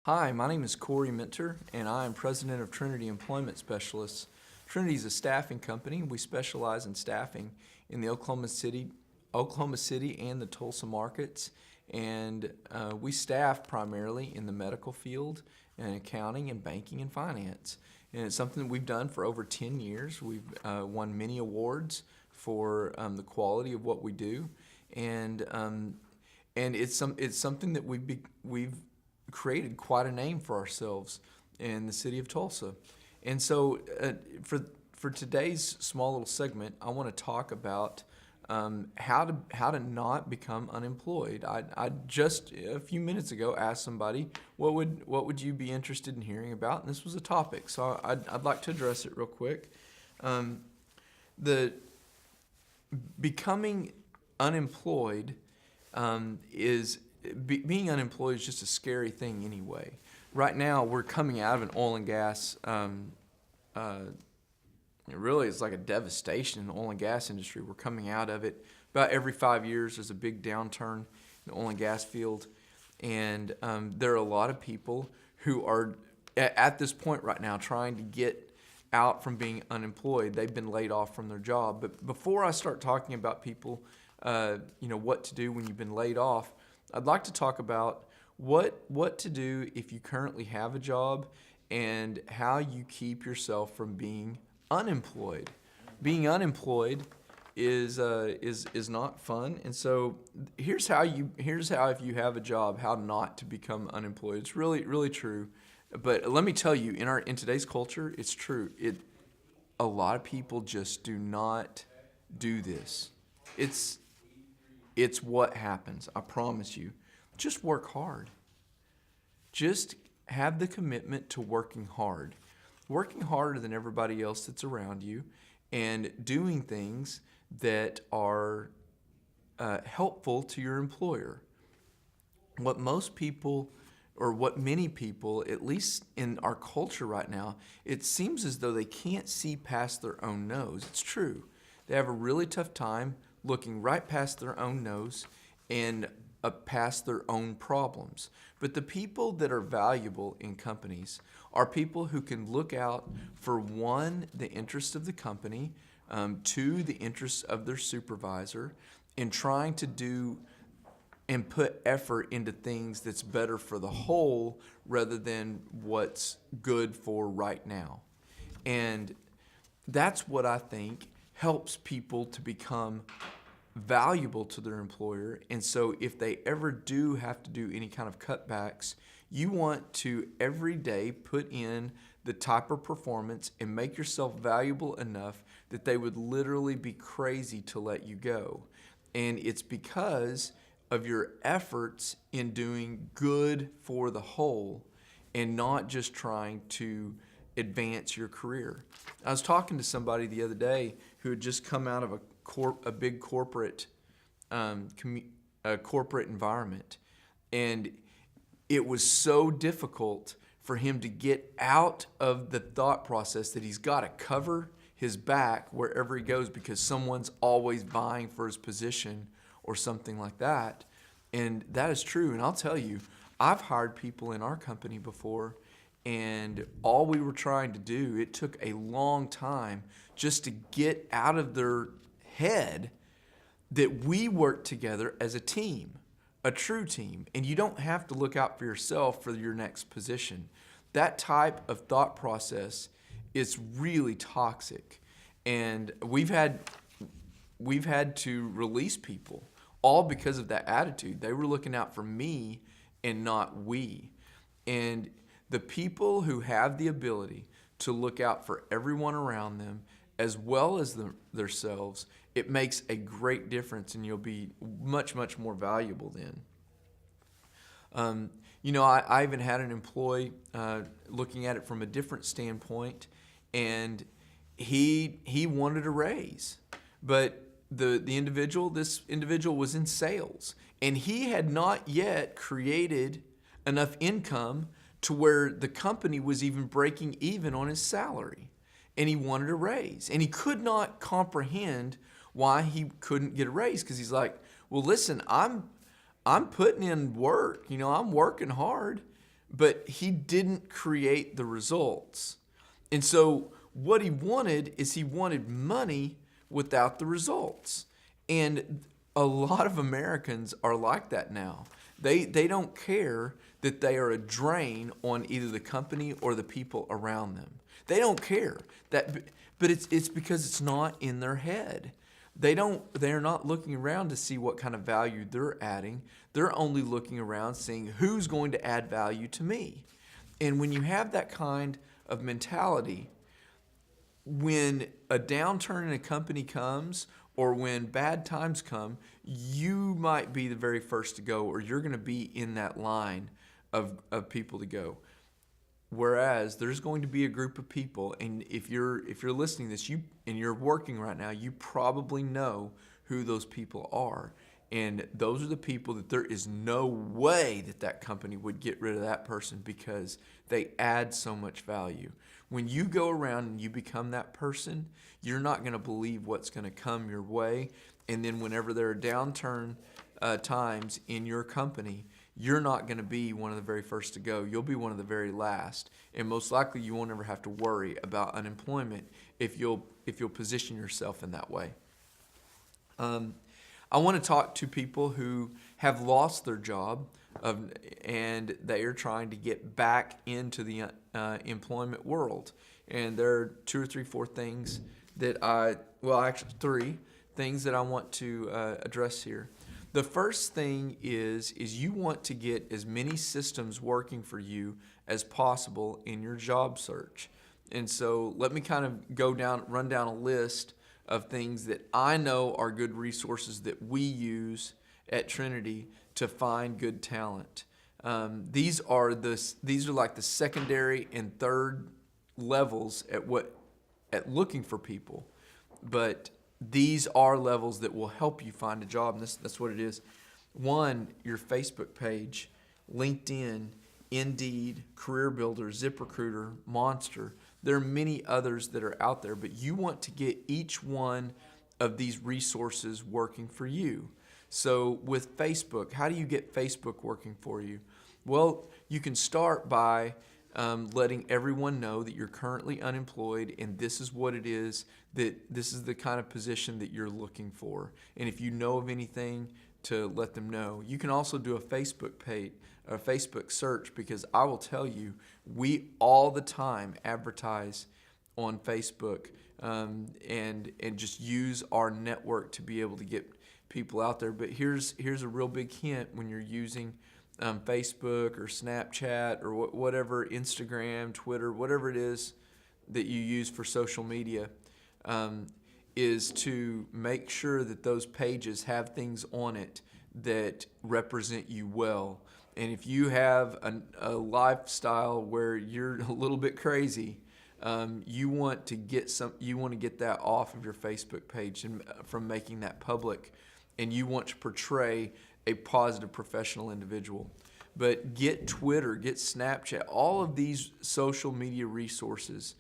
Hi, my name is Corey Minter, and I am president of Trinity Employment Specialists. Trinity is a staffing company. We specialize in staffing in the Oklahoma City and the Tulsa markets, and we staff primarily in the medical field and accounting and banking and finance. And it's something that we've done for over 10 years. We've won many awards for the quality of what we do, and it's something that we've created quite a name for ourselves in the city of Tulsa. And so for today's small little segment, I want to talk about how to not become unemployed. I just a few minutes ago asked somebody what would you be interested in hearing about, and this was a topic. So I'd like to address it real quick. The becoming unemployed being unemployed is just a scary thing anyway. Right now, we're coming out of an oil and gas. Really, it's like a devastation in the oil and gas industry. We're coming out of it. About every 5 years, there's a big downturn in the oil and gas field. And there are a lot of people who are, at this point right now, trying to get out from being unemployed. They've been laid off from their job. But before I start talking about people, what to do when you've been laid off, I'd like to talk about what to do if you currently have a job and how you keep yourself from being unemployed. Being unemployed is not fun, and so here's how if you have a job, how not to become unemployed. It's really true, but let me tell you, in today's culture, it's true. A lot of people just do not do this. It's what happens, I promise you. Just work hard. Just have the commitment to working hard. Working harder than everybody else that's around you and doing things that are helpful to your employer. What most people, or what many people, at least in our culture right now, it seems as though they can't see past their own nose. It's true. They have a really tough time looking right past their own nose and past their own problems. But the people that are valuable in companies are people who can look out for, one, the interest of the company, two, the interests of their supervisor, in trying to do and put effort into things that's better for the whole rather than what's good for right now. And that's what I think helps people to become valuable to their employer. And so if they ever do have to do any kind of cutbacks, you want to every day put in the type of performance and make yourself valuable enough that they would literally be crazy to let you go. And it's because of your efforts in doing good for the whole and not just trying to advance your career. I was talking to somebody the other day who had just come out of a big corporate environment, and it was so difficult for him to get out of the thought process that he's got to cover his back wherever he goes because someone's always vying for his position or something like that. And that is true. And I'll tell you, I've hired people in our company before, and all we were trying to do, it took a long time just to get out of their head that we work together as a team, a true team, and you don't have to look out for yourself for your next position. That type of thought process is really toxic, and we've had to release people all because of that attitude. They were looking out for me and not we. And the people who have the ability to look out for everyone around them as well as themselves, it makes a great difference, and you'll be much more valuable then. I even had an employee looking at it from a different standpoint, and he wanted a raise, but this individual was in sales, and he had not yet created enough income to where the company was even breaking even on his salary, and he wanted a raise, and he could not comprehend why he couldn't get a raise, because he's like, well, listen, I'm putting in work, I'm working hard, but he didn't create the results. And so what he wanted is he wanted money without the results. And a lot of Americans are like that now. They don't care that they are a drain on either the company or the people around them. They don't care that, but it's because it's not in their head. They're not looking around to see what kind of value they're adding. They're only looking around seeing who's going to add value to me. And when you have that kind of mentality, when a downturn in a company comes or when bad times come, you might be the very first to go, or you're going to be in that line of people to go. Whereas there's going to be a group of people, and if you're listening to this, and you're working right now, you probably know who those people are. And those are the people that there is no way that company would get rid of that person because they add so much value. When you go around and you become that person, you're not going to believe what's going to come your way. And then whenever there are downturn times in your company, you're not going to be one of the very first to go. You'll be one of the very last. And most likely you won't ever have to worry about unemployment if you'll position yourself in that way. I want to talk to people who have lost their job and they are trying to get back into the employment world. And there are 2 or 3, 4 things that actually 3 things that I want to address here. The first thing is you want to get as many systems working for you as possible in your job search. And so let me kind of run down a list of things that I know are good resources that we use at Trinity to find good talent. These are like the secondary and third levels at looking for people, but these are levels that will help you find a job. And that's what it is. 1, your Facebook page, LinkedIn, Indeed, Career Builder, ZipRecruiter, Monster. There are many others that are out there, but you want to get each one of these resources working for you. So with Facebook, how do you get Facebook working for you? Well, you can start by letting everyone know that you're currently unemployed and this is what it is, that this is the kind of position that you're looking for. And if you know of anything, to let them know. You can also do a Facebook page, a Facebook search, because I will tell you, we all the time advertise on Facebook and just use our network to be able to get people out there. But here's a real big hint when you're using Facebook or Snapchat or whatever, Instagram, Twitter, whatever it is that you use for social media, is to make sure that those pages have things on it that represent you well. And if you have a lifestyle where you're a little bit crazy, you want to get that off of your Facebook page and from making that public, and you want to portray a positive professional individual. But get Twitter, get Snapchat, all of these social media resources.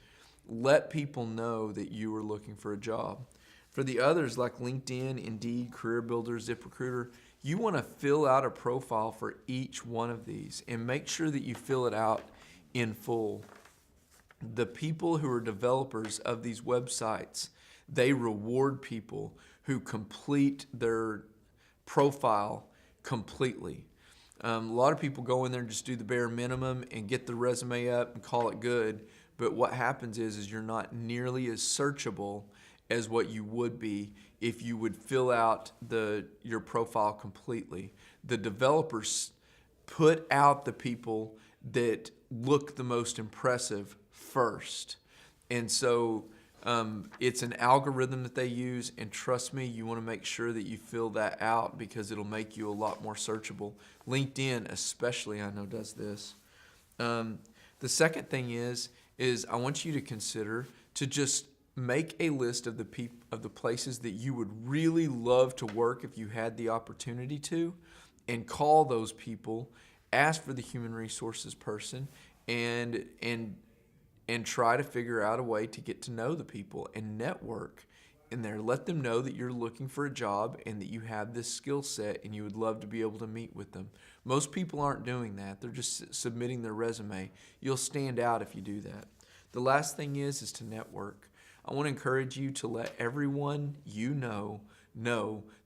Let people know that you are looking for a job. For the others like LinkedIn, Indeed, Career Builder, ZipRecruiter, you want to fill out a profile for each one of these and make sure that you fill it out in full. The people who are developers of these websites, they reward people who complete their profile completely. A lot of people go in there and just do the bare minimum and get the resume up and call it good. But what happens is you're not nearly as searchable as what you would be if you would fill out your profile completely. The developers put out the people that look the most impressive first. And so it's an algorithm that they use, and trust me, you want to make sure that you fill that out because it'll make you a lot more searchable. LinkedIn especially, I know, does this. The second thing is I want you to consider to just make a list of the places that you would really love to work if you had the opportunity to, and call those people, ask for the human resources person, and try to figure out a way to get to know the people and network in there. Let them know that you're looking for a job and that you have this skill set and you would love to be able to meet with them. Most people aren't doing that. They're just submitting their resume. You'll stand out if you do that. The last thing is to network. I want to encourage you to let everyone you know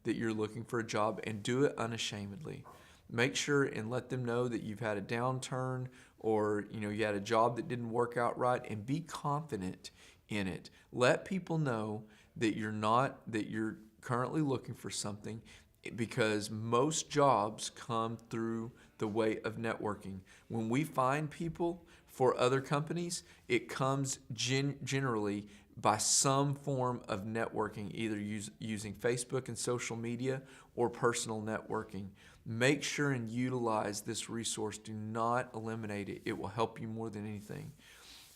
that you're looking for a job, and do it unashamedly. Make sure and let them know that you've had a downturn, or you had a job that didn't work out right, and be confident in it. Let people know that you're currently looking for something, because most jobs come through the way of networking. When we find people for other companies, it comes generally by some form of networking, either using Facebook and social media or personal networking. Make sure and utilize this resource. Do not eliminate it. It will help you more than anything.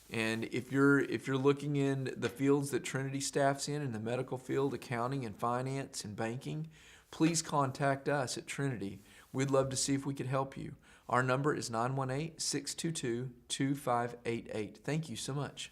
And if you're looking in the fields that Trinity staffs in the medical field, accounting and finance and banking, please contact us at Trinity. We'd love to see if we could help you. Our number is 918-622-2588. Thank you so much.